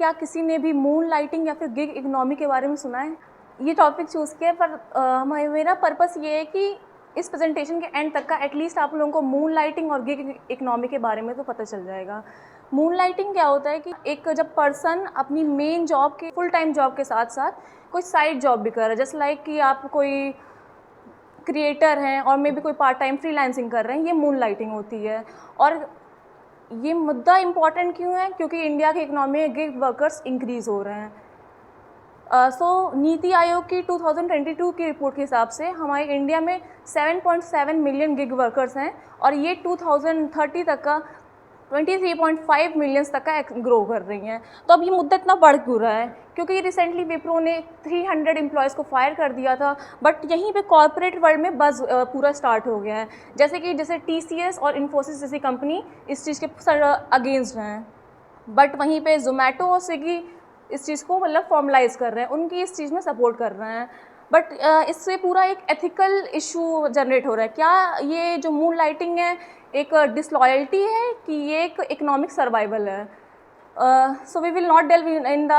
क्या किसी ने भी मून लाइटिंग या फिर गिग इकोनॉमी के बारे में सुना है? ये टॉपिक चूज़ किया पर मेरा पर्पस ये है कि इस प्रेजेंटेशन के एंड तक का एटलीस्ट आप लोगों को मून लाइटिंग और गिग इकोनॉमी के बारे में तो पता चल जाएगा। मून लाइटिंग क्या होता है कि एक जब पर्सन अपनी मेन जॉब के फुल टाइम जॉब के साथ साथ कोई साइड जॉब भी कर रहा है, जस्ट लाइक कि आप कोई क्रिएटर हैं और मे भी कोई पार्ट टाइम फ्रीलांसिंग कर रहे हैं, ये मून लाइटिंग होती है। और ये मुद्दा इम्पॉर्टेंट क्यों है? क्योंकि इंडिया की इकोनॉमी में गिग वर्कर्स इंक्रीज़ हो रहे हैं। नीति आयोग की 2022 की रिपोर्ट के हिसाब से हमारे इंडिया में 7.7 मिलियन गिग वर्कर्स हैं और ये 2030 तक का 23.5 मिलियंस तक का ग्रो कर रही हैं। तो अब ये मुद्दा इतना बढ़ क्यों रहा है? क्योंकि रिसेंटली विप्रो ने 300 एम्प्लॉयज़ को फायर कर दिया था, बट यहीं पे कॉर्पोरेट वर्ल्ड में बज़ पूरा स्टार्ट हो गया है। जैसे टीसीएस और इन्फोसिस जैसी कंपनी इस चीज़ के अगेंस्ट हैं, बट वहीं पे ज़ोमैटो और स्विगी इस चीज़ को मतलब फॉर्मलाइज़ कर रहे हैं, उनकी इस चीज़ में सपोर्ट कर रहे हैं। बट इससे पूरा एक एथिकल इशू जनरेट हो रहा है। क्या ये जो मून लाइटिंग है एक डिसलॉयल्टी है कि ये एक इकोनॉमिक सर्वाइवल है? So we will not delve in the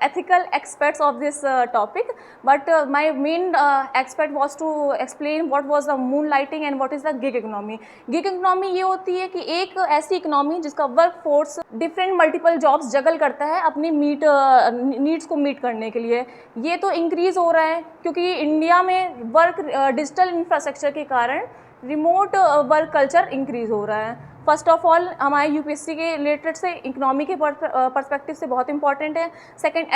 ethical aspects of this topic, but my main aspect was to explain what was the moonlighting and what is the gig economy. Gig economy ये होती है कि एक ऐसी economy जिसका work force different multiple jobs juggle करता है अपनी नीड्स को मीट करने के लिए। ये तो इंक्रीज़ हो रहा है क्योंकि इंडिया में वर्क डिजिटल इंफ्रास्ट्रक्चर के कारण रिमोट वर्क कल्चर इंक्रीज़ हो रहा है। फर्स्ट ऑफ ऑल हमारे यूपीएससी के रिलेटेड से इकोनॉमी के पर्सपेक्टिव से बहुत इंपॉर्टेंट है। सेकंड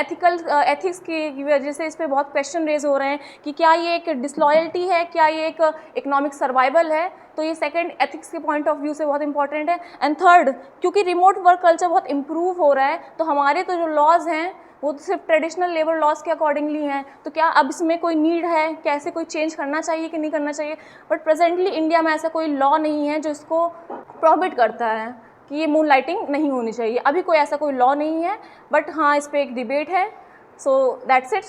एथिक्स की वजह से इस पर बहुत क्वेश्चन रेज हो रहे हैं कि क्या ये एक डिसलॉयल्टी है, क्या ये एक इकोनॉमिक सर्वाइवल है। तो ये सेकंड एथिक्स के पॉइंट ऑफ व्यू से बहुत इंपॉर्टेंट है। एंड थर्ड, क्योंकि रिमोट वर्क कल्चर बहुत इम्प्रूव हो रहा है तो हमारे तो जो लॉज हैं वो तो सिर्फ ट्रेडिशनल लेबर लॉज के अकॉर्डिंगली हैं। तो क्या अब इसमें कोई नीड है, कैसे कोई चेंज करना चाहिए कि नहीं करना चाहिए? बट प्रेजेंटली इंडिया में ऐसा कोई लॉ नहीं है जो इसको प्रोहिबिट करता है कि ये मून लाइटिंग नहीं होनी चाहिए। अभी कोई ऐसा कोई लॉ नहीं है, बट हाँ इस पर एक डिबेट है। So that's it.